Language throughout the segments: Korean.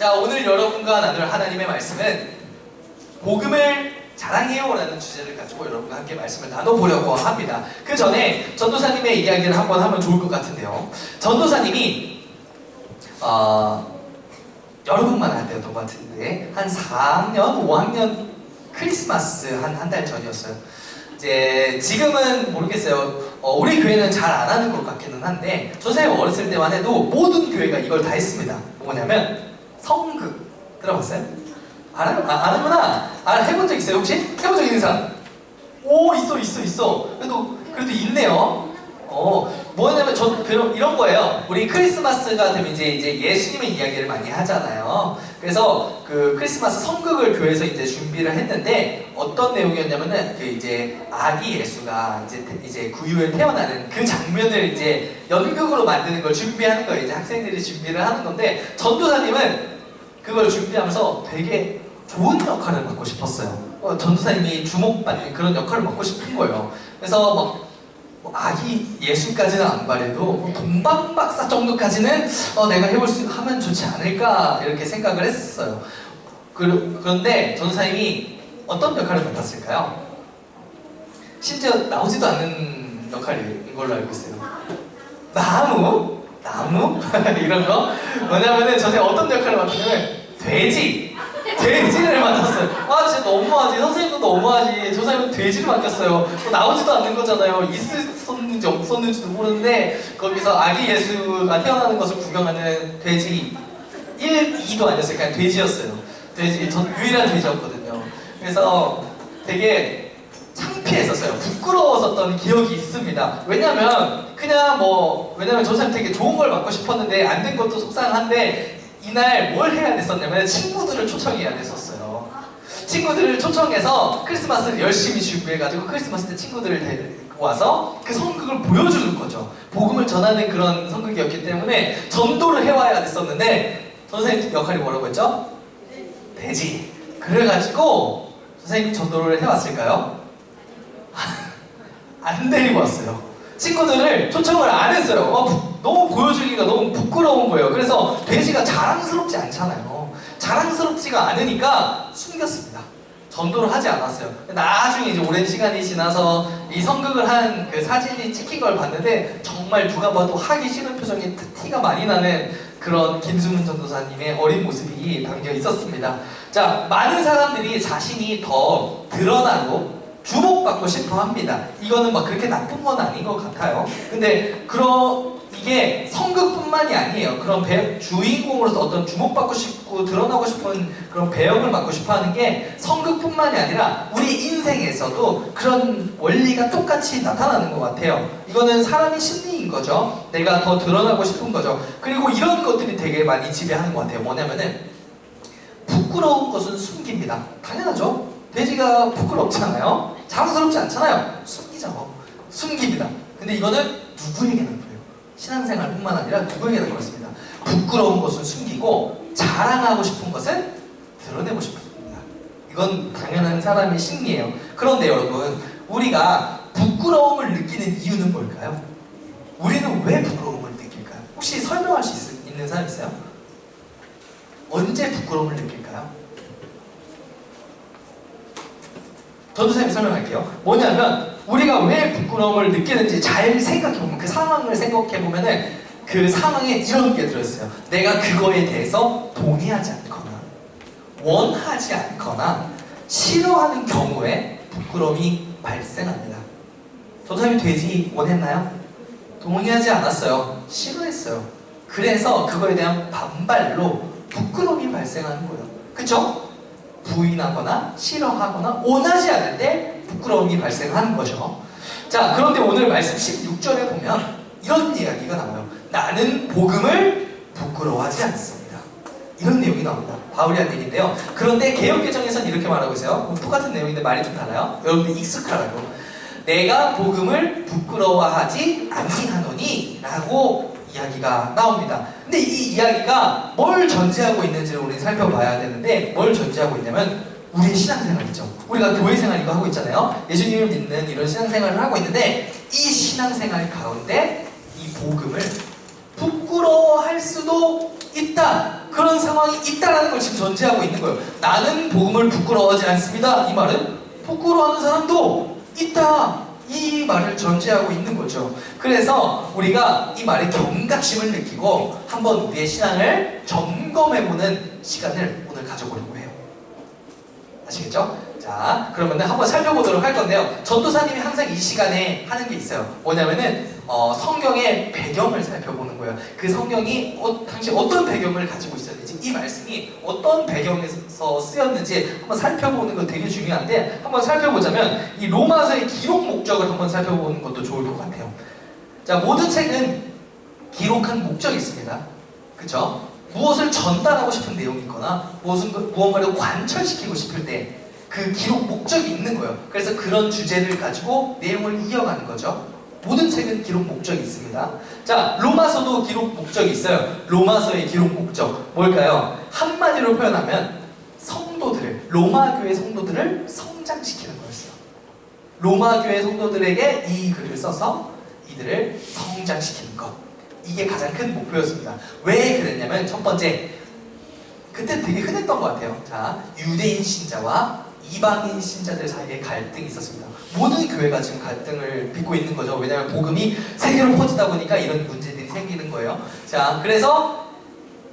자, 오늘 여러분과 나눌 하나님의 말씀은 복음을 자랑해요 라는 주제를 가지고 여러분과 함께 말씀을 나눠보려고 합니다. 그 전에 전도사님의 이야기를 한번 하면 좋을 것 같은데요. 전도사님이 여러분만 할 때였던 것 같은데 한 4학년, 5학년 크리스마스 한 달 전이었어요. 이제 지금은 모르겠어요. 우리 교회는 잘 안 하는 것 같기는 한데 전도사님 어렸을 때만 해도 모든 교회가 이걸 다 했습니다. 뭐냐면 성극 들어봤어요? 알아요? 아는구나. 해본 적 있어요 혹시? 해본 적 있는 사람? 오, 있어. 그래도 있네요. 뭐냐면 이런 거예요. 우리 크리스마스가 되면 이제 예수님의 이야기를 많이 하잖아요. 그래서 그 크리스마스 성극을 교회에서 이제 준비를 했는데 어떤 내용이었냐면은 그 이제 아기 예수가 이제 구유에 태어나는 그 장면을 이제 연극으로 만드는 걸 준비하는 거예요. 이제 학생들이 준비를 하는 건데 전도사님은 그걸 준비하면서 되게 좋은 역할을 맡고 싶었어요. 전도사님이 주목받는 그런 역할을 맡고 싶은 거예요. 그래서 뭐 아기 예수까지는 안 바래도 동방박사 정도까지는 내가 하면 좋지 않을까 이렇게 생각을 했었어요. 그런데 전도사님이 어떤 역할을 맡았을까요? 심지어 나오지도 않는 역할인 걸로 알고 있어요. 나무? 이런 거? 뭐냐면은 전에 어떤 역할을 맡았냐면 돼지를 맡았어요. 진짜 너무하지. 선생님도 너무하지. 저 사람은 돼지를 맡겼어요. 나오지도 않는 거잖아요. 있었는지 없었는지도 모르는데 거기서 아기 예수가 태어나는 것을 구경하는 돼지 1, 2도 아니었어요. 그냥 돼지였어요. 전 유일한 돼지였거든요. 그래서 되게 창피했었어요. 부끄러웠었던 기억이 있습니다. 왜냐면 저 사람 되게 좋은 걸 맡고 싶었는데 안 된 것도 속상한데 이날 뭘 해야 됐었냐면 친구들을 초청해야 됐었어요. 친구들을 초청해서 크리스마스를 열심히 준비해가지고 크리스마스 때 친구들을 데리고 와서 그 성극을 보여주는 거죠. 복음을 전하는 그런 성극이었기 때문에 전도를 해와야 됐었는데 선생님 역할이 뭐라고 했죠? 돼지. 그래가지고 선생님이 전도를 해왔을까요? 안 데리고 왔어요. 친구들을 초청을 안 했어요. 너무 보여주기가 너무 부끄러운 거예요. 그래서 돼지가 자랑스럽지 않잖아요. 자랑스럽지가 않으니까 숨겼습니다. 전도를 하지 않았어요. 나중에 이제 오랜 시간이 지나서 이 성극을 한 그 사진이 찍힌 걸 봤는데 정말 누가 봐도 하기 싫은 표정이 티가 많이 나는 그런 김수문 전도사님의 어린 모습이 담겨 있었습니다. 자, 많은 사람들이 자신이 더 드러나고 주목받고 싶어 합니다. 이거는 막 그렇게 나쁜 건 아닌 것 같아요. 근데 이게 성극뿐만이 아니에요. 그런 주인공으로서 어떤 주목받고 싶고 드러나고 싶은 그런 배역을 맡고 싶어 하는 게 성극뿐만이 아니라 우리 인생에서도 그런 원리가 똑같이 나타나는 것 같아요. 이거는 사람의 심리인 거죠. 내가 더 드러나고 싶은 거죠. 그리고 이런 것들이 되게 많이 지배하는 것 같아요. 뭐냐면은 부끄러운 것은 숨깁니다. 당연하죠. 돼지가 부끄럽잖아요. 자랑스럽지 않잖아요. 숨깁니다. 근데 이거는 누구에게나 그래요. 신앙생활뿐만 아니라 누구에게나 그렇습니다. 부끄러운 것은 숨기고 자랑하고 싶은 것은 드러내고 싶습니다. 이건 당연한 사람의 심리예요. 그런데 여러분, 우리가 부끄러움을 느끼는 이유는 뭘까요? 우리는 왜 부끄러움을 느낄까요? 혹시 설명할 수 있는 사람 있어요? 언제 부끄러움을 느낄까요? 전도사님이 설명할게요. 뭐냐면 우리가 왜 부끄러움을 느끼는지 잘 생각해보면 그 상황을 생각해보면은 그 상황에 이런 게 들어있어요. 내가 그거에 대해서 동의하지 않거나 원하지 않거나 싫어하는 경우에 부끄러움이 발생합니다. 전도사님이 돼지 원했나요? 동의하지 않았어요. 싫어했어요. 그래서 그거에 대한 반발로 부끄러움이 발생하는 거예요. 그쵸? 부인하거나 싫어하거나 원하지 않을 때 부끄러움이 발생하는 거죠. 자, 그런데 오늘 말씀 16절에 보면 이런 이야기가 나와요. 나는 복음을 부끄러워하지 않습니다. 이런 내용이 나옵니다. 바울이 한 얘기인데요. 그런데 개역개정에서는 이렇게 말하고 있어요. 똑같은 내용인데 말이 좀 달라요. 여러분들 익숙하라고. 내가 복음을 부끄러워하지 아니하노니 라고 이야기가 나옵니다. 근데 이 이야기가 뭘 전제하고 있는지를 우리는 살펴봐야 되는데 뭘 전제하고 있냐면 우리의 신앙생활이죠. 우리가 교회생활 이거 하고 있잖아요. 예수님을 믿는 이런 신앙생활을 하고 있는데 이 신앙생활 가운데 이 복음을 부끄러워할 수도 있다. 그런 상황이 있다라는 걸 지금 전제하고 있는 거예요. 나는 복음을 부끄러워하지 않습니다. 이 말은 부끄러워하는 사람도 있다. 이 말을 전제하고 있는 거죠. 그래서 우리가 이 말에 경각심을 느끼고 한번 우리의 신앙을 점검해보는 시간을 오늘 가져보려고 해요. 아시겠죠? 자, 그러면 한번 살펴보도록 할 건데요. 전도사님이 항상 이 시간에 하는 게 있어요. 뭐냐면은 성경의 배경을 살펴보는 거예요. 그 성경이 당시 어떤 배경을 가지고 있었는지, 이 말씀이 어떤 배경에서 쓰였는지 한번 살펴보는 거 되게 중요한데, 한번 살펴보자면 이 로마서의 기록 목적을 한번 살펴보는 것도 좋을 것 같아요. 자, 모든 책은 기록한 목적이 있습니다. 그쵸? 무엇을 전달하고 싶은 내용이 있거나 무언가를 관철시키고 싶을 때 그 기록 목적이 있는 거예요. 그래서 그런 주제를 가지고 내용을 이어가는 거죠. 모든 책은 기록 목적이 있습니다. 자, 로마서도 기록 목적이 있어요. 로마서의 기록 목적 뭘까요? 한마디로 표현하면 로마 교회 성도들을 성장시키는 거였어요. 로마 교회 성도들에게 이 글을 써서 이들을 성장시키는 것, 이게 가장 큰 목표였습니다. 왜 그랬냐면, 첫 번째, 그때 되게 흔했던 것 같아요. 자, 유대인 신자와 이방인 신자들 사이에 갈등이 있었습니다. 모든 교회가 지금 갈등을 빚고 있는 거죠. 왜냐하면 복음이 세계로 퍼지다 보니까 이런 문제들이 생기는 거예요. 자, 그래서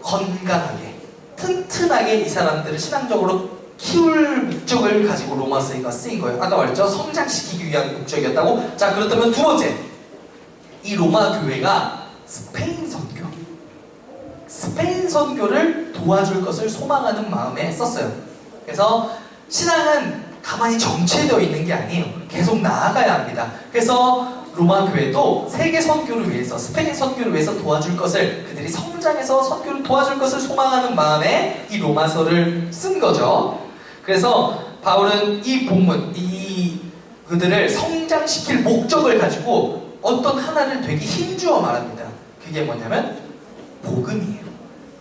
건강하게, 튼튼하게 이 사람들을 신앙적으로 키울 목적을 가지고 로마서가 쓰인 거예요. 아까 말했죠? 성장시키기 위한 목적이었다고? 자, 그렇다면 두 번째, 이 로마 교회가 스페인 선교를 도와줄 것을 소망하는 마음에 썼어요. 그래서 신앙은 가만히 정체되어 있는 게 아니에요. 계속 나아가야 합니다. 그래서 로마 교회도 세계 선교를 위해서, 스페인 선교를 위해서 도와줄 것을, 그들이 성장해서 선교를 도와줄 것을 소망하는 마음에 이 로마서를 쓴 거죠. 그래서 바울은 이 본문, 그들을 성장시킬 목적을 가지고 어떤 하나를 되게 힘주어 말합니다. 그게 뭐냐면 복음이에요.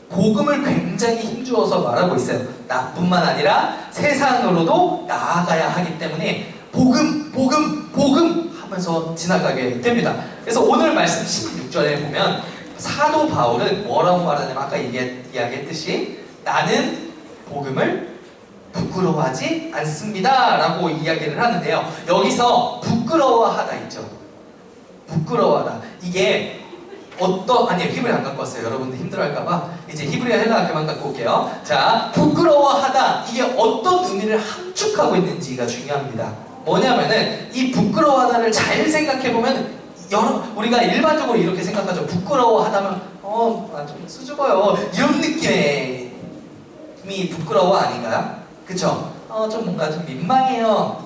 복음을 굉장히 힘주어서 말하고 있어요. 나뿐만 아니라 세상으로도 나아가야 하기 때문에 복음 하면서 지나가게 됩니다. 그래서 오늘 말씀 16절에 보면 사도 바울은 뭐라고 말하냐면, 아까 이야기했듯이 나는 복음을 부끄러워하지 않습니다 라고 이야기를 하는데요. 여기서 부끄러워하다 있죠. 부끄러워하다, 이게 아니요, 히브리 안 갖고 왔어요. 여러분들 힘들어할까봐 이제 히브리어 헬라어만 갖고 올게요. 자, 부끄러워하다, 이게 어떤 의미를 함축하고 있는지가 중요합니다. 뭐냐면은 이 부끄러워하다를 잘 생각해보면, 우리가 일반적으로 이렇게 생각하죠. 부끄러워하다면 좀 수줍어요, 이런 느낌이 부끄러워 아닌가요? 그쵸? 좀 뭔가 좀 민망해요,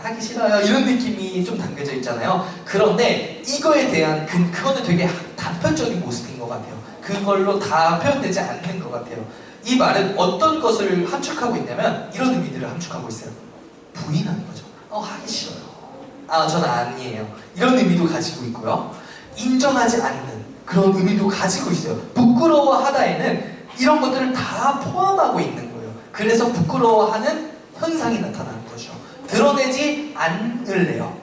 하기 싫어요, 이런 느낌이 좀 담겨져 있잖아요. 그런데 이거에 대한 그거는 되게 단편적인 모습인 것 같아요. 그걸로 다 표현되지 않는 것 같아요. 이 말은 어떤 것을 함축하고 있냐면 이런 의미들을 함축하고 있어요. 부인하는 거죠. 하기 싫어요, 전 아니에요, 이런 의미도 가지고 있고요. 인정하지 않는 그런 의미도 가지고 있어요. 부끄러워하다에는 이런 것들을 다 포함하고 있는 거예요. 그래서 부끄러워하는 현상이 나타나는 거죠. 드러내지 않을래요.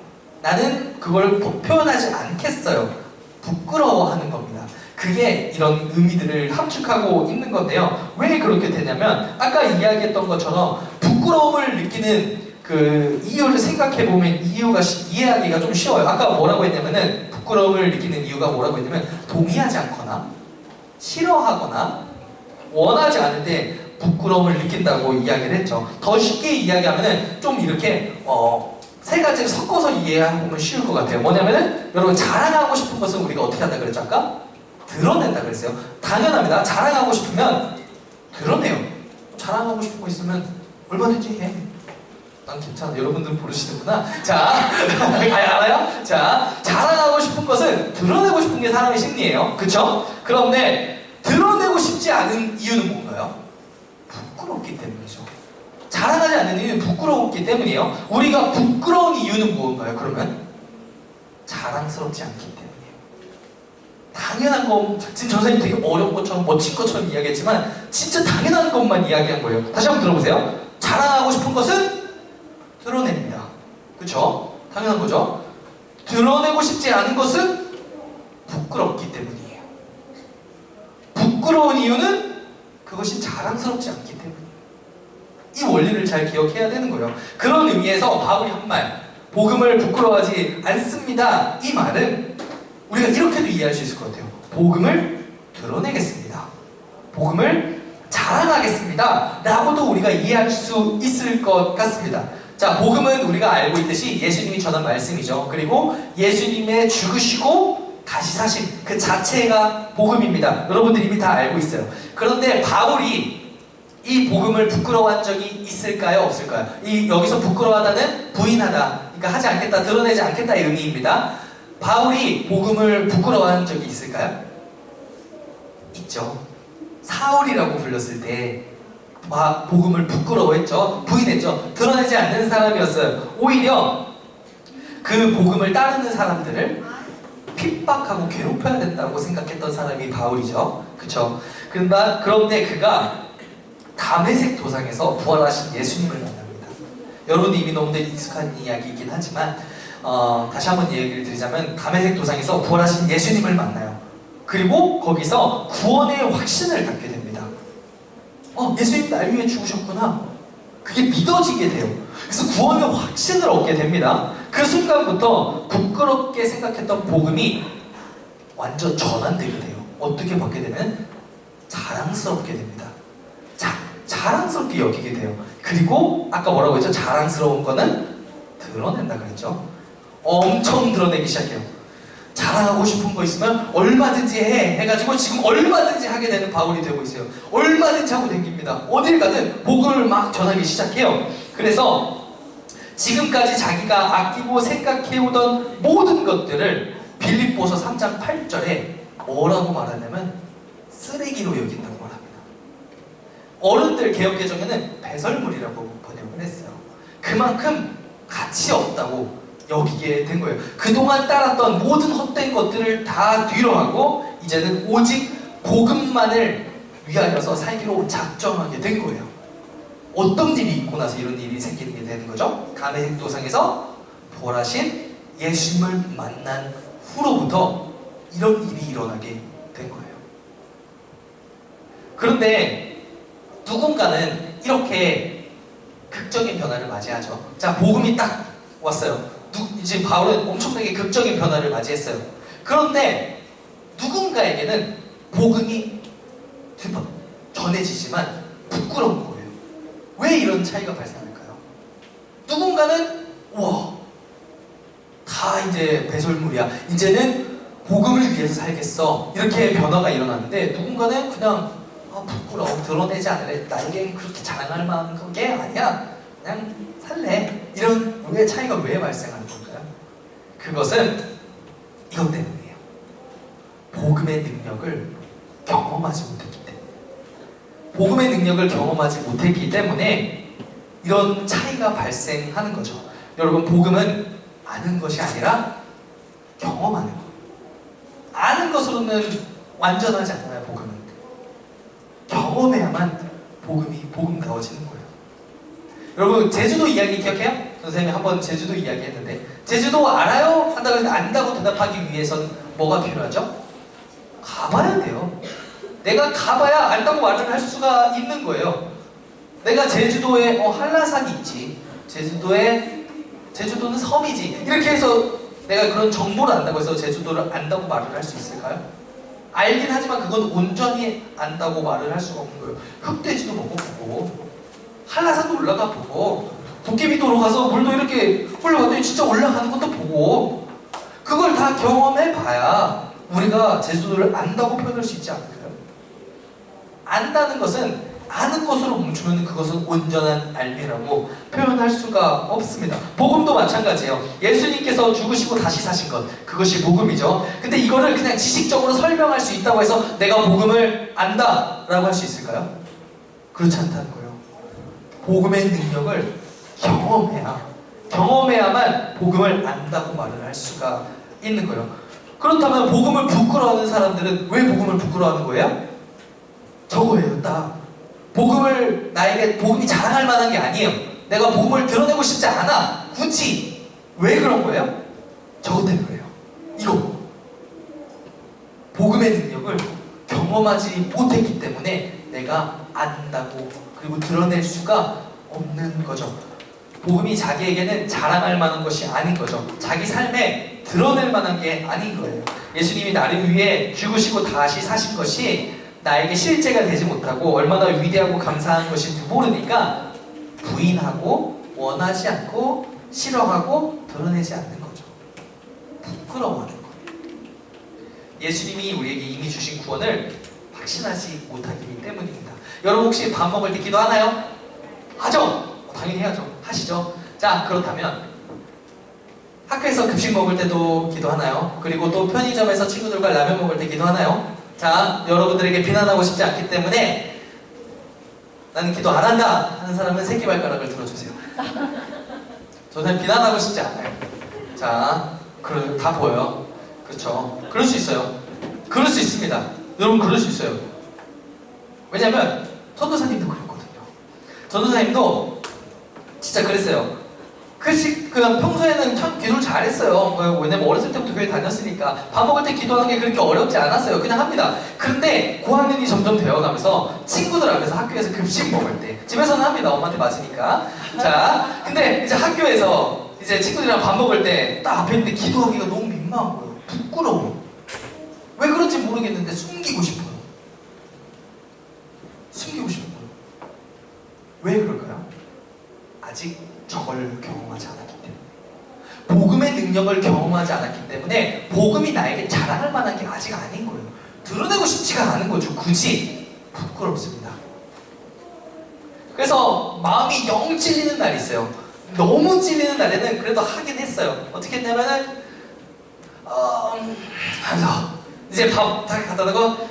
나는 그걸 표현하지 않겠어요. 부끄러워하는 겁니다. 그게 이런 의미들을 함축하고 있는 건데요. 왜 그렇게 되냐면, 아까 이야기했던 것처럼 부끄러움을 느끼는 그 이유를 생각해보면 이해하기가 좀 쉬워요. 아까 뭐라고 했냐면은, 부끄러움을 느끼는 이유가 뭐라고 했냐면, 동의하지 않거나 싫어하거나 원하지 않은데 부끄러움을 느낀다고 이야기를 했죠. 더 쉽게 이야기하면은 좀 이렇게 세 가지를 섞어서 이해하면 쉬울 것 같아요. 뭐냐면은, 여러분, 자랑하고 싶은 것은 우리가 어떻게 한다 그랬죠? 아까? 드러낸다 그랬어요. 당연합니다. 자랑하고 싶으면 드러내요. 자랑하고 싶은 거 있으면 얼마든지 해. 난 괜찮아. 여러분들 모르시는구나. 자, 알아요? 자, 자랑하고 싶은 것은 드러내고 싶은 게 사람의 심리예요. 그쵸? 그런데 드러내고 싶지 않은 이유는 뭔가요? 부끄럽기 때문이죠. 자랑하지 않는 이유는 부끄러웠기 때문이에요. 우리가 부끄러운 이유는 무엇인가요? 그러면 자랑스럽지 않기 때문이에요. 당연한 거, 지금 전사님 되게 어려운 것처럼 멋진 것처럼 이야기했지만 진짜 당연한 것만 이야기한 거예요. 다시 한번 들어보세요. 자랑하고 싶은 것은 드러냅니다. 그쵸? 당연한 거죠. 드러내고 싶지 않은 것은 부끄럽기 때문이에요. 부끄러운 이유는 그것이 자랑스럽지 않기 때문이에요. 이 원리를 잘 기억해야 되는 거예요. 그런 의미에서 바울이 한 말, 복음을 부끄러워하지 않습니다. 이 말은 우리가 이렇게도 이해할 수 있을 것 같아요. 복음을 드러내겠습니다. 복음을 자랑하겠습니다. 라고도 우리가 이해할 수 있을 것 같습니다. 자, 복음은 우리가 알고 있듯이 예수님이 전한 말씀이죠. 그리고 예수님의 죽으시고 다시 사신 그 자체가 복음입니다. 여러분들이 이미 다 알고 있어요. 그런데 바울이 이 복음을 부끄러워한 적이 있을까요? 없을까요? 여기서 부끄러워하다는 부인하다, 그러니까 하지 않겠다, 드러내지 않겠다의 의미입니다. 바울이 복음을 부끄러워한 적이 있을까요? 있죠. 사울이라고 불렸을 때 복음을 부끄러워했죠. 부인했죠. 드러내지 않는 사람이었어요. 오히려 그 복음을 따르는 사람들을 핍박하고 괴롭혀야 된다고 생각했던 사람이 바울이죠. 그쵸? 그런데 그가 다메섹 도상에서 부활하신 예수님을 만납니다. 여러분이 이미 너무들 익숙한 이야기이긴 하지만 다시 한번 얘기를 드리자면 다메섹 도상에서 부활하신 예수님을 만나요. 그리고 거기서 구원의 확신을 갖게 됩니다. 예수님 날 위해 죽으셨구나. 그게 믿어지게 돼요. 그래서 구원의 확신을 얻게 됩니다. 그 순간부터 부끄럽게 생각했던 복음이 완전 전환되게 돼요. 어떻게 받게 되면 자랑스럽게 됩니다. 자랑스럽게 여기게 돼요. 그리고 아까 뭐라고 했죠? 자랑스러운 거는 드러낸다 그랬죠. 엄청 드러내기 시작해요. 자랑하고 싶은 거 있으면 얼마든지 해가지고 지금 얼마든지 하게 되는 바울이 되고 있어요. 얼마든지 하고 다닙니다. 어딜 가든 복음을 막 전하기 시작해요. 그래서 지금까지 자기가 아끼고 생각해오던 모든 것들을 빌립보서 3장 8절에 뭐라고 말하냐면 쓰레기로 여긴다고 말합니다. 어른들 개역개정에는 배설물이라고 번역을 했어요. 그만큼 가치 없다고 여기게 된 거예요. 그동안 따랐던 모든 헛된 것들을 다 뒤로 하고 이제는 오직 복음만을 위하여서 살기로 작정하게 된 거예요. 어떤 일이 있고 나서 이런 일이 생기게 되는 거죠? 다메섹 도상에서 부활하신 예수님을 만난 후로부터 이런 일이 일어나게 된 거예요. 그런데 누군가는 이렇게 극적인 변화를 맞이하죠. 자, 복음이 딱 왔어요. 이제 바울은 엄청나게 극적인 변화를 맞이했어요. 그런데 누군가에게는 복음이 전해지지만 부끄러운 거예요. 왜 이런 차이가 발생할까요? 누군가는 다 이제 배설물이야. 이제는 복음을 위해서 살겠어. 이렇게 변화가 일어났는데 누군가는 그냥 부끄러워. 드러내지 않을래. 나에겐 그렇게 자랑할 만한 게 아니야. 그냥 살래. 이런 우리의 차이가 왜 발생하는 걸까요? 그것은 이것 때문이에요. 복음의 능력을 경험하지 못했기 때문에. 복음의 능력을 경험하지 못했기 때문에 이런 차이가 발생하는 거죠. 여러분, 복음은 아는 것이 아니라 경험하는 것. 아는 것으로는 완전하지 않아요. 복음은 경험해야만 복음다워지는 거예요. 여러분, 제주도 이야기 기억해요? 선생님이 한번 제주도 이야기 했는데, 제주도 알아요? 한다고 해서 안다고 대답하기 위해서는 뭐가 필요하죠? 가봐야 돼요. 내가 가봐야 안다고 말을 할 수가 있는 거예요. 내가 제주도에 한라산이 있지, 제주도는 섬이지, 이렇게 해서 내가 그런 정보를 안다고 해서 제주도를 안다고 말을 할 수 있을까요? 알긴 하지만 그건 온전히 안다고 말을 할 수가 없는 거예요. 흑돼지도 먹어보고 한라산도 올라가 보고 도깨비도로 가서 물도 이렇게 흘러갔더니 진짜 올라가는 것도 보고 그걸 다 경험해봐야 우리가 제주도를 안다고 표현할 수 있지 않을까요? 안다는 것은 아는 것으로 멈추면 그것은 온전한 알미라고 표현할 수가 없습니다. 복음도 마찬가지예요. 예수님께서 죽으시고 다시 사신 것, 그것이 복음이죠. 근데 이거를 그냥 지식적으로 설명할 수 있다고 해서 내가 복음을 안다 라고 할 수 있을까요? 그렇지 않다는 거예요. 복음의 능력을 경험해야만 복음을 안다고 말을 할 수가 있는 거예요. 그렇다면 복음을 부끄러워하는 사람들은 왜 복음을 부끄러워하는 거예요? 저거예요. 딱 나에게 복음이 자랑할 만한 게 아니에요. 내가 복음을 드러내고 싶지 않아. 굳이. 왜 그런 거예요? 저것 때문에요. 이거. 복음의 능력을 경험하지 못했기 때문에 내가 안다고 그리고 드러낼 수가 없는 거죠. 복음이 자기에게는 자랑할 만한 것이 아닌 거죠. 자기 삶에 드러낼 만한 게 아닌 거예요. 예수님이 나를 위해 죽으시고 다시 사신 것이 나에게 실제가 되지 못하고 얼마나 위대하고 감사한 것인지 모르니까 부인하고 원하지 않고 싫어하고 드러내지 않는 거죠. 부끄러워하는 거예요. 예수님이 우리에게 이미 주신 구원을 확신하지 못하기 때문입니다. 여러분 혹시 밥 먹을 때 기도하나요? 하죠? 당연히 해야죠. 하시죠? 자, 그렇다면 학교에서 급식 먹을 때도 기도하나요? 그리고 또 편의점에서 친구들과 라면 먹을 때 기도하나요? 자, 여러분들에게 비난하고 싶지 않기 때문에 나는 기도 안 한다 하는 사람은 새끼발가락을 들어주세요. 저는 비난하고 싶지 않아요. 자, 다 보여요. 그렇죠? 그럴 수 있어요. 그럴 수 있습니다. 여러분 그럴 수 있어요. 왜냐면 전도사님도 그랬거든요. 전도사님도 진짜 그랬어요. 그냥 평소에는 참 기도를 잘했어요. 왜냐면 어렸을 때부터 교회 다녔으니까 밥 먹을 때 기도하는 게 그렇게 어렵지 않았어요. 그냥 합니다. 그런데 고학년이 점점 되어가면서 친구들 앞에서 학교에서 급식 먹을 때 집에서는 합니다. 엄마한테 맞으니까. 자, 근데 이제 학교에서 이제 친구들이랑 밥 먹을 때 딱 앞에 있는데 기도하기가 너무 민망한 거예요. 부끄러워. 왜 그런지 모르겠는데 숨기고 싶어요. 숨기고 싶어요. 왜 그럴까요? 아직 저걸 경험하지 않았기 때문에, 복음의 능력을 경험하지 않았기 때문에 복음이 나에게 자랑할 만한 게 아직 아닌 거예요. 드러내고 싶지가 않은 거죠. 굳이 부끄럽습니다. 그래서 마음이 영 찔리는 날이 있어요. 너무 찔리는 날에는 그래도 하긴 했어요. 어떻게 했냐면은 하면서 이제 밥 딱 갖다 대고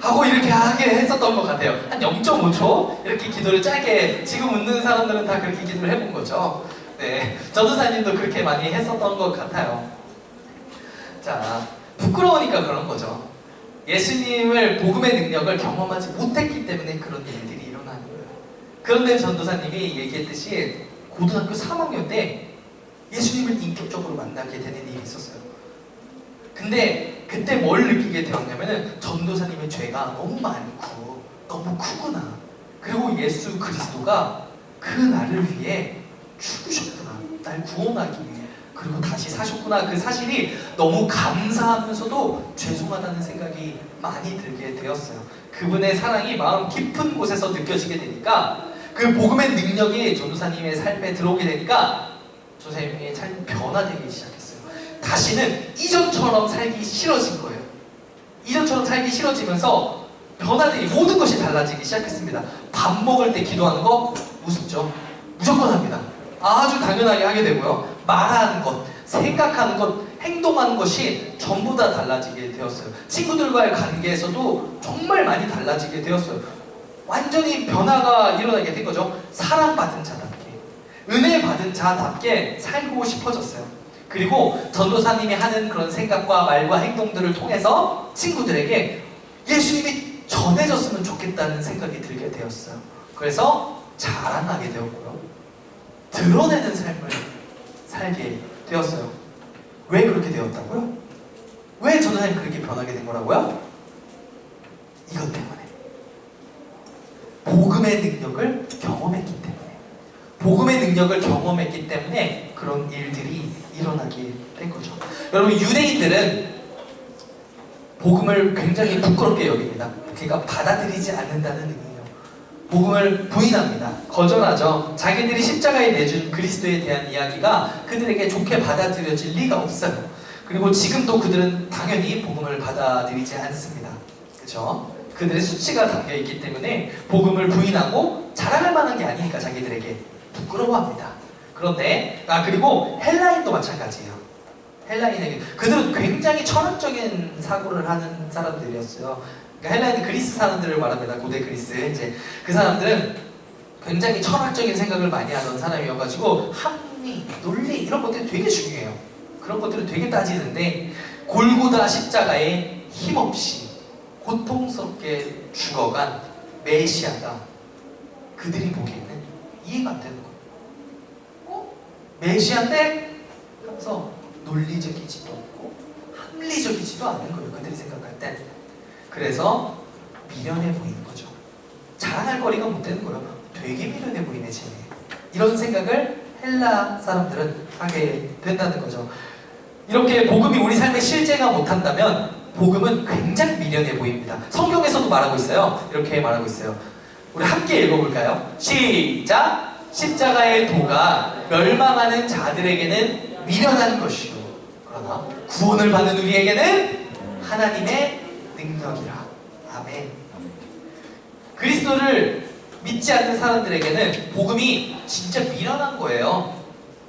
하고 이렇게 하게 했었던 것 같아요. 한 0.5초 이렇게 기도를 짧게, 지금 웃는 사람들은 다 그렇게 기도를 해본 거죠. 네, 전도사님도 그렇게 많이 했었던 것 같아요. 자, 부끄러우니까 그런 거죠. 예수님을, 복음의 능력을 경험하지 못했기 때문에 그런 일들이 일어나는 거예요. 그런데 전도사님이 얘기했듯이 고등학교 3학년 때 예수님을 인격적으로 만나게 되는 일이 있었어요. 근데 그때 뭘 느끼게 되었냐면은 전도사님의 죄가 너무 많고 너무 크구나. 그리고 예수 그리스도가 그 나를 위해 죽으셨구나. 날 구원하기 위해. 그리고 다시 사셨구나. 그 사실이 너무 감사하면서도 죄송하다는 생각이 많이 들게 되었어요. 그분의 사랑이 마음 깊은 곳에서 느껴지게 되니까, 그 복음의 능력이 전도사님의 삶에 들어오게 되니까 전도사님의 삶이 변화되기 시작했어요. 다시는 이전처럼 살기 싫어진 거예요. 이전처럼 살기 싫어지면서 변화되기, 모든 것이 달라지기 시작했습니다. 밥 먹을 때 기도하는 거 우습죠? 무조건 합니다. 아주 당연하게 하게 되고요. 말하는 것, 생각하는 것, 행동하는 것이 전부 다 달라지게 되었어요. 친구들과의 관계에서도 정말 많이 달라지게 되었어요. 완전히 변화가 일어나게 된 거죠. 사랑받은 자답게, 은혜 받은 자답게 살고 싶어졌어요. 그리고 전도사님이 하는 그런 생각과 말과 행동들을 통해서 친구들에게 예수님이 전해졌으면 좋겠다는 생각이 들게 되었어요. 그래서 자랑하게 되었고요. 드러내는 삶을 살게 되었어요. 왜 그렇게 되었다고요? 왜 전도사님이 그렇게 변하게 된 거라고요? 이것 때문에. 복음의 능력을 경험했기 때문에. 복음의 능력을 경험했기 때문에 그런 일들이 일어나게 된 거죠. 여러분, 유대인들은 복음을 굉장히 부끄럽게 여깁니다. 그러니까 받아들이지 않는다는 의미예요. 복음을 부인합니다. 거절하죠. 자기들이 십자가에 내준 그리스도에 대한 이야기가 그들에게 좋게 받아들여질 리가 없어요. 그리고 지금도 그들은 당연히 복음을 받아들이지 않습니다. 그렇죠? 그들의 수치가 담겨있기 때문에 복음을 부인하고 자랑할 만한 게 아니니까 자기들에게 부끄러워합니다. 그런데 그리고 헬라인도 마찬가지예요. 헬라인에게, 그들은 굉장히 철학적인 사고를 하는 사람들이었어요. 그러니까 헬라인은 그리스 사람들을 말합니다. 고대 그리스. 이제 그 사람들은 굉장히 철학적인 생각을 많이 하던 사람이어가지고 합리, 논리 이런 것들이 되게 중요해요. 그런 것들을 되게 따지는데, 골고다 십자가에 힘없이 고통스럽게 죽어간 메시아가 그들이 보기에는 이해가 안 되는 거예요. 메시아인데? 하면서 논리적이지도 않고 합리적이지도 않은 거예요. 그들이 생각할 땐. 그래서 미련해 보이는 거죠. 자랑할 거리가 못 되는 거예요. 되게 미련해 보이네 쟤네. 이런 생각을 헬라 사람들은 하게 된다는 거죠. 이렇게 복음이 우리 삶에 실제가 못한다면 복음은 굉장히 미련해 보입니다. 성경에서도 말하고 있어요. 이렇게 말하고 있어요. 우리 함께 읽어볼까요? 시작! 십자가의 도가 멸망하는 자들에게는 미련한 것이요 그러나 구원을 받는 우리에게는 하나님의 능력이라. 아멘. 그리스도를 믿지 않는 사람들에게는 복음이 진짜 미련한 거예요.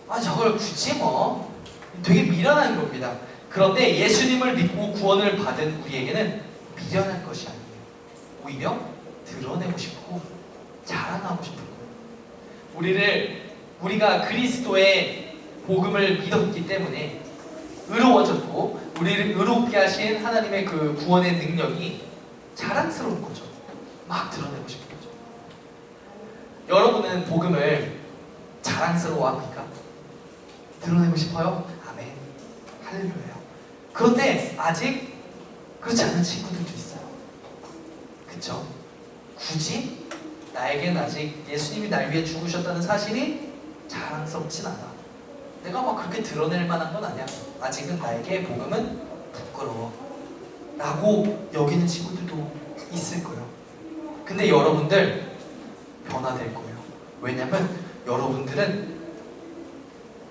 아, 저걸 굳이 뭐 되게 미련한 겁니다. 그런데 예수님을 믿고 구원을 받은 우리에게는 미련한 것이 아니에요. 오히려 드러내고 싶고 자랑하고 싶은 거예요. 우리가 그리스도의 복음을 믿었기 때문에 의로워졌고 우리를 의롭게 하신 하나님의 그 구원의 능력이 자랑스러운 거죠. 막 드러내고 싶은 거죠. 여러분은 복음을 자랑스러워합니까? 드러내고 싶어요? 아멘. 할렐루야. 그런데 아직 그렇지 않은 친구들도 있어요. 그쵸? 굳이 나에겐 아직 예수님이 날 위해 죽으셨다는 사실이 자랑스럽진 않아. 내가 막 그렇게 드러낼 만한 건 아니야. 아직은 나에게 복음은 부끄러워 라고 여기는 친구들도 있을 거예요. 근데 여러분들 변화될 거예요. 왜냐면 여러분들은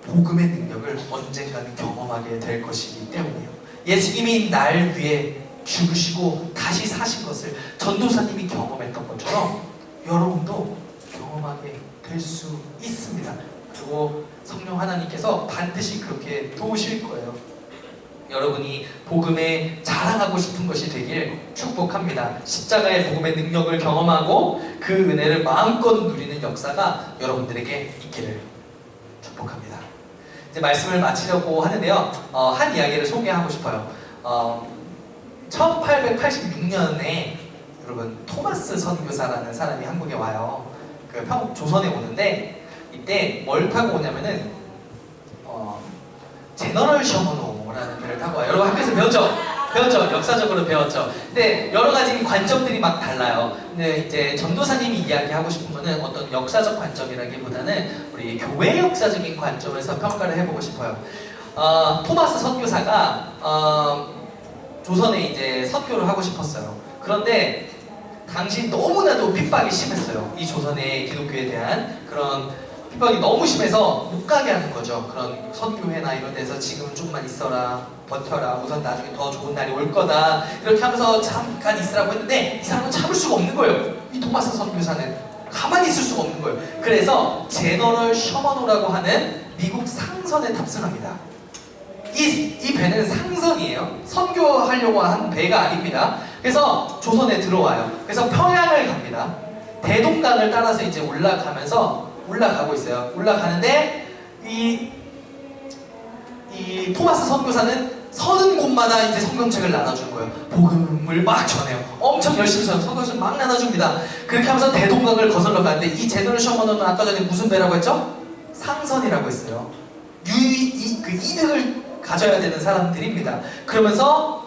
복음의 능력을 언젠가는 경험하게 될 것이기 때문이에요. 예수님이 날 위해 죽으시고 다시 사신 것을 전도사님이 경험했던 것처럼 여러분도 경험하게 될 수 있습니다. 그리고 성령 하나님께서 반드시 그렇게 도우실 거예요. 여러분이 복음에 자랑하고 싶은 것이 되길 축복합니다. 십자가의 복음의 능력을 경험하고 그 은혜를 마음껏 누리는 역사가 여러분들에게 있기를 축복합니다. 이제 말씀을 마치려고 하는데요. 한 이야기를 소개하고 싶어요. 1886년에 여러분 토마스 선교사라는 사람이 한국에 와요. 그 조선에 오는데 이때 뭘 타고 오냐면은 제너럴 셔먼호라는 배를 타고 와요. 여러분 학교에서 배웠죠? 역사적으로 배웠죠. 근데 여러 가지 관점들이 막 달라요. 근데 이제 전도사님이 이야기하고 싶은 거는 어떤 역사적 관점이라기보다는 우리 교회 역사적인 관점에서 평가를 해보고 싶어요. 토마스 선교사가 조선에 이제 선교를 하고 싶었어요. 그런데 당시 너무나도 핍박이 심했어요. 이 조선의 기독교에 대한 그런 핍박이 너무 심해서 못 가게 하는 거죠. 그런 선교회나 이런 데서 지금 좀만 있어라, 버텨라, 우선 나중에 더 좋은 날이 올 거다 이렇게 하면서 잠깐 있으라고 했는데 이 사람은 참을 수가 없는 거예요. 이 토마스 선교사는 가만히 있을 수가 없는 거예요. 그래서 제너럴 셔먼호라고 하는 미국 상선에 탑승합니다. 이 배는 상선이에요. 선교하려고 한 배가 아닙니다. 그래서 조선에 들어와요. 그래서 평양을 갑니다. 대동강을 따라서 이제 올라가고 있어요. 올라가는데 이 토마스 선교사는 서는 곳마다 이제 성경책을 나눠준 거예요. 복음을 막 전해요. 엄청 열심히 전해요. 성경책 막 나눠줍니다. 그렇게 하면서 대동강을 거슬러 가는데 이 제너럴 셔먼호는 아까 전에 무슨 배라고 했죠? 상선이라고 했어요. 그 이득을 가져야 되는 사람들입니다. 그러면서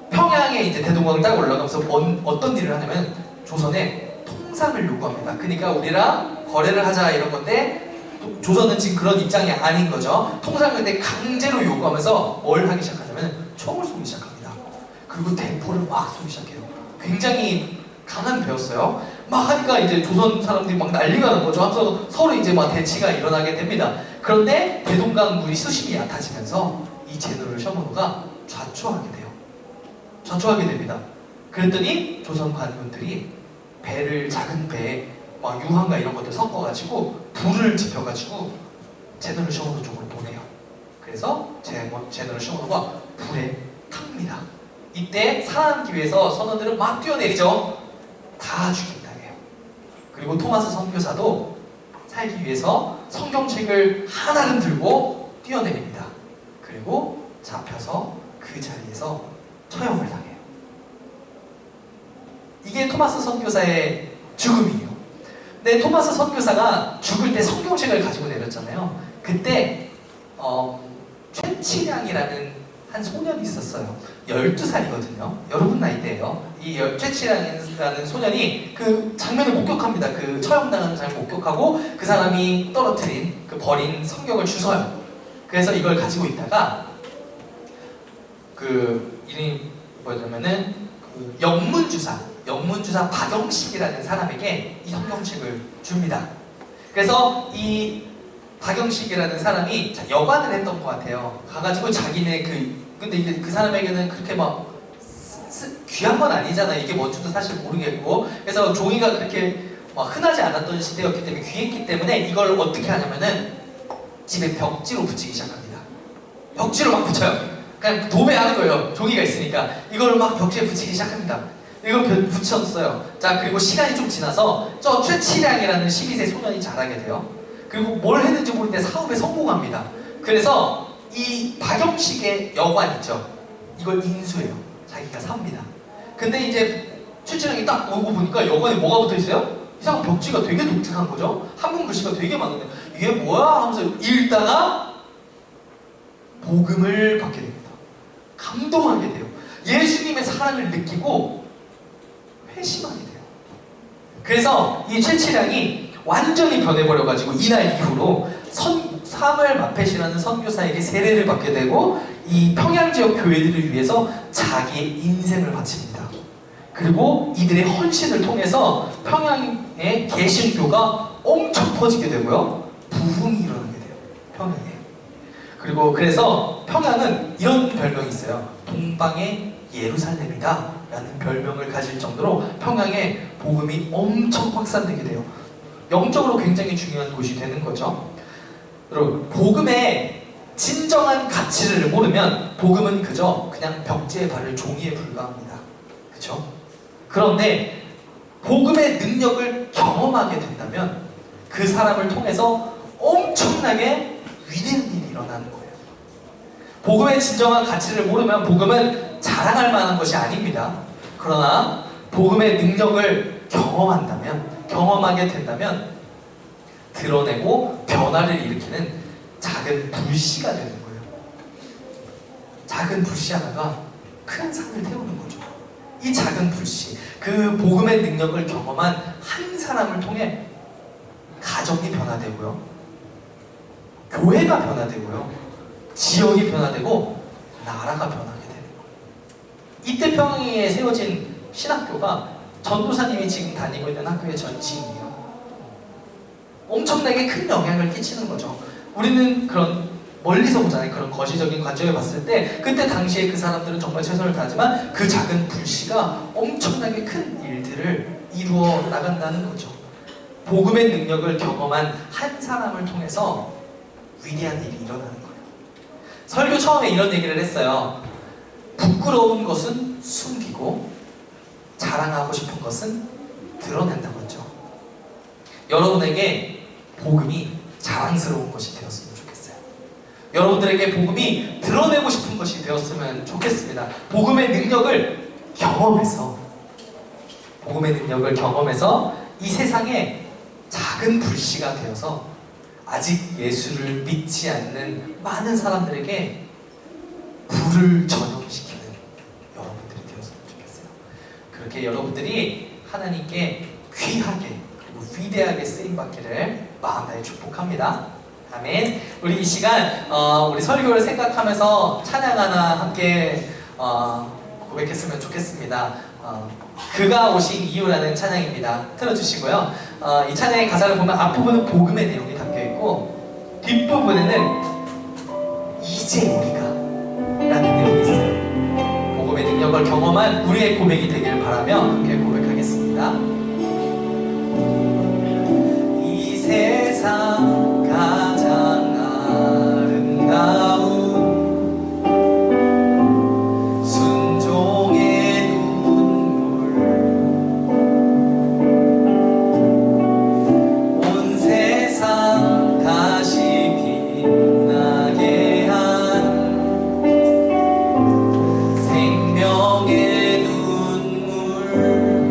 평양에 이제 대동강을 딱 올라가면서 어떤 일을 하냐면 조선에 통상을 요구합니다. 그러니까 우리랑 거래를 하자 이런 건데 조선은 지금 그런 입장이 아닌 거죠. 통상을 근데 강제로 요구하면서 뭘 하기 시작하냐면 총을 쏘기 시작합니다. 그리고 대포를 막 쏘기 시작해요. 굉장히 강한 배였어요. 막 하니까 이제 조선 사람들이 막 난리가 난 거죠. 하면서 서로 이제 막 대치가 일어나게 됩니다. 그런데 대동강 물이 수심이 얕아지면서 이 제너럴 셔먼호가 좌초하게 됩니다. 그랬더니 조선 관군들이 작은 배에 막 유황과 이런 것들 섞어가지고 불을 지펴가지고 제너럴 셔먼호 쪽으로 보내요. 그래서 제너럴 셔먼호가 불에 탑니다. 이때 살아남기 위해서 선원들은 막 뛰어내리죠. 다 죽임당해요. 그리고 토마스 선교사도 살기 위해서 성경책을 하나를 들고 뛰어내립니다. 그리고 잡혀서 그 자리에서 처형을 당해요. 이게 토마스 선교사의 죽음이에요. 근데 토마스 선교사가 죽을 때 성경책을 가지고 내렸잖아요. 그때 최치량이라는 한 소년이 있었어요. 12살이거든요. 여러분 나이대예요. 이 최치량이라는 소년이 그 장면을 목격합니다. 그 처형당하는 장면을 목격하고 그 사람이 떨어뜨린 그 버린 성경을 주워요. 그래서 이걸 가지고 있다가 그 이름이 뭐냐면은 그 영문주사 박영식이라는 사람에게 이 성경책을 줍니다. 그래서 이 박영식이라는 사람이 여관을 했던 것 같아요. 가가지고 자기네 근데 이게 그 사람에게는 그렇게 막 귀한 건 아니잖아요. 이게 뭔지도 사실 모르겠고. 그래서 종이가 그렇게 막 흔하지 않았던 시대였기 때문에 귀했기 때문에 이걸 어떻게 하냐면은 집에 벽지로 붙이기 시작합니다. 벽지로 막 붙여요. 그냥 도배하는 거예요. 종이가 있으니까. 이걸 막 벽지에 붙이기 시작합니다. 이걸 붙였어요. 자, 그리고 시간이 좀 지나서 저 최치량이라는 12세 소년이 자라게 돼요. 그리고 뭘 했는지 모르는데 사업에 성공합니다. 그래서 이 박영식의 여관 있죠. 이걸 인수해요. 자기가 삽니다. 근데 이제 최치량이 딱 오고 보니까 여관에 뭐가 붙어있어요? 이상한 벽지가 되게 독특한 거죠. 한국 글씨가 되게 많은데 이게 뭐야? 하면서 읽다가 복음을 받게 됩니다. 감동하게 돼요. 예수님의 사랑을 느끼고 회심하게 돼요. 그래서 이 최치량이 완전히 변해버려가지고 이날 이후로 사무엘 마펫이라는 선교사에게 세례를 받게 되고 이 평양 지역 교회들을 위해서 자기의 인생을 바칩니다. 그리고 이들의 헌신을 통해서 평양의 개신교가 엄청 퍼지게 되고요. 부흥이 일어나게 돼요. 평양에. 그리고 그래서 평양은 이런 별명이 있어요. 동방의 예루살렘이다 라는 별명을 가질 정도로 평양에 복음이 엄청 확산되게 돼요. 영적으로 굉장히 중요한 곳이 되는 거죠. 여러분, 복음의 진정한 가치를 모르면 복음은 그저 그냥 벽지에 바를 종이에 불과합니다. 그렇죠? 그런데 복음의 능력을 경험하게 된다면 그 사람을 통해서 엄청나게 위대한 일이 일어나는 거예요. 복음의 진정한 가치를 모르면 복음은 자랑할 만한 것이 아닙니다. 그러나 복음의 능력을 경험하게 된다면 드러내고 변화를 일으키는 작은 불씨가 되는 거예요. 작은 불씨 하나가 큰 산을 태우는 거죠. 이 작은 불씨, 그 복음의 능력을 경험한 한 사람을 통해 가정이 변화되고요, 교회가 변화되고요, 지역이 변화되고 나라가 변하게 되는 거예요. 이때 평양에 세워진 신학교가 전도사님이 지금 다니고 있는 학교의 전신이에요. 엄청나게 큰 영향을 끼치는 거죠. 우리는 그런 멀리서 보잖아요. 그런 거시적인 관점에 봤을 때 그때 당시에 그 사람들은 정말 최선을 다하지만 그 작은 불씨가 엄청나게 큰 일들을 이루어 나간다는 거죠. 복음의 능력을 경험한 한 사람을 통해서 위대한 일이 일어나는 거예요. 설교 처음에 이런 얘기를 했어요. 부끄러운 것은 숨기고 자랑하고 싶은 것은 드러낸다고 했죠. 여러분에게 복음이 자랑스러운 것이 되었으면 좋겠어요. 여러분들에게 복음이 드러내고 싶은 것이 되었으면 좋겠습니다. 복음의 능력을 경험해서 이 세상에 작은 불씨가 되어서 아직 예수를 믿지 않는 많은 사람들에게 불을 전염시키는 여러분들이 되었으면 좋겠어요. 그렇게 여러분들이 하나님께 귀하게 그리고 위대하게 쓰임받기를 마음 다해 축복합니다. 아멘. 우리 이 시간 우리 설교를 생각하면서 찬양 하나 함께 고백했으면 좋겠습니다. 그가 오신 이유라는 찬양입니다. 틀어주시고요. 이 찬양의 가사를 보면 앞부분은 복음의 내용이 담겨있고 뒷부분에는 이제 우리가 라는 내용이 있어요. 복음의 능력을 경험한 우리의 고백이 되기를 바라며 함께 고백하겠습니다. 이 세상 가장 아름다운 생명의 눈물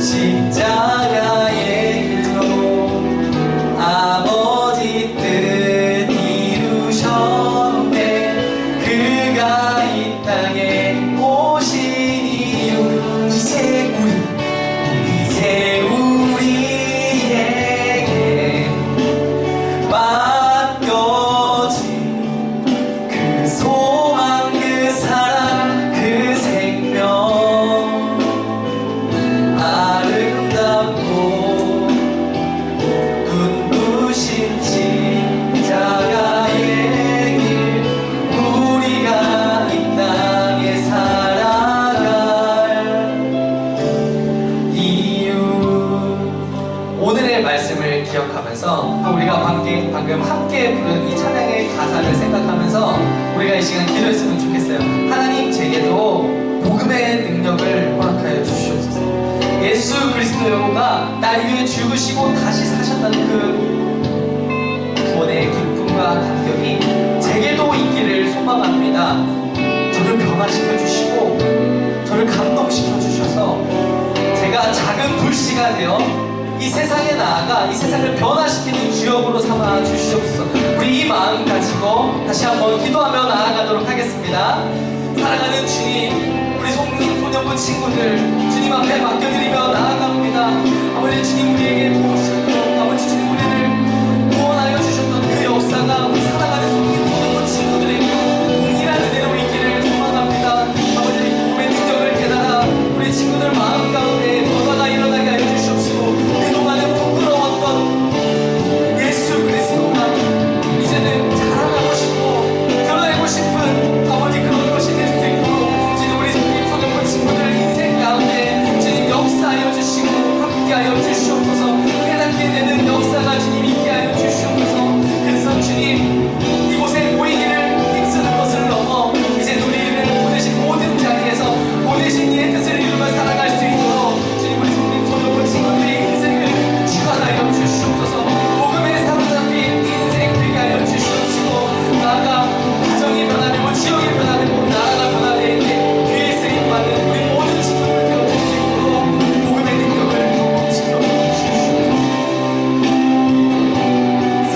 십자가의 길로 아버지 뜻 이루셨네. 그가 이 땅에 오신 이유 이제 우리에게 맡겨진 그 소망, 그 사랑, 그 생명, 아름답고 눈부신 십자가의 길, 우리가 이 땅에 살아갈 이유. 오늘의 말씀을 기억하면서 또 우리가 방금 함께 부른 이 찬양의 가사를 생각하면서 우리가 이 시간 기도했으면 좋겠어요. 하나님, 제게도 복음의 능력을 허락하여 주시옵소서. 예수 그리스도가 날 위해 죽으시고 다시 사셨다는 그 구원의 기쁨과 감격이 제게도 있기를 소망합니다. 저를 변화시켜 주시고 저를 감동시켜 주셔서 제가 작은 불씨가 되어 이 세상에 나아가 이 세상을 변화시키는 주역으로 삼아 주시옵소서. 우리 이 마음 가지고 다시 한번 기도하며 나아가도록 하겠습니다. 사랑하는 주님, 우리 소년부 친구들 주님 앞에 맡겨드리며 나아갑니다. 아버지, 주님 우리에게 도우셨고 아버지 주님 우리를 구원하여 주셨던 그 역사가 우리 사랑하는 소년부 친구들에게 동일한 은혜로 있기를 소망합니다. 아버지, 복음의 능력을 깨달아 우리 친구들 마음 가운데 변화가 일어나게 하여 주시옵시고 그동안은 부끄러웠던 예수 그리스도가 이제는 자랑하고 싶고 드러내고 싶은 아버지 그런 것이 될 수 있도록 주님 우리 소년부 친구들 인생 가운데 주님 역사하여 주시고 함께하여 주시옵소서. 깨닫게 되는 역사가 주님 있게 하여 주시옵소서. 그래서 주님 이곳에 모이기를 힘쓰는 것을 넘어 이제 우리를 보내신 모든 자리에서 보내신 이의 뜻을 이루며 살아갈 수 있도록 주님 우리 소년부 친구들의 인생을 주관하여 주시옵소서. 복음에 사로잡힌 인생 되게 하여 주시옵시고 나아가 가정이 변화되고 지역이 변화되고 나라가 변화되게 귀에 쓰임받는 우리 모든 친구들 되어줄 수 있도록 복음의 능력을 경험시켜 주시옵소서.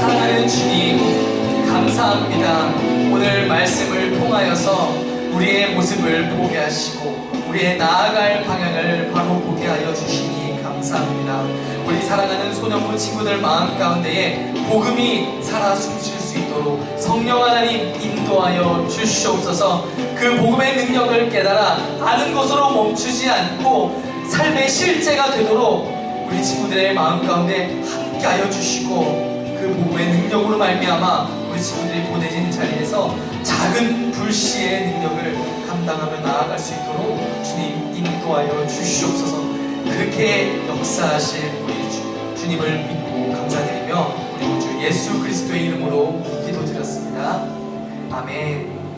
사랑하는 주님, 감사합니다. 오늘 말씀을 통하여서 우리의 모습을 보게 하시고 우리의 나아갈 방향을 바로 보게 하여 주시니 감사합니다. 우리 사랑하는 소년부 친구들 마음 가운데에 복음이 살아 숨쉴 수 있도록 성령 하나님 인도하여 주시옵소서. 그 복음의 능력을 깨달아 아는 것으로 멈추지 않고 삶의 실제가 되도록 우리 친구들의 마음 가운데 함께하여 주시고 그 복음의 능력으로 말미암아 우리 친구들이 보내진 자리에서 작은 불씨의 능력을 감당하며 나아갈 수 있도록 주님 인도하여 주시옵소서. 그렇게 역사하실 우리 주님을 믿고 감사드리며 우리 주 예수 그리스도의 이름으로 기도드렸습니다. 아멘.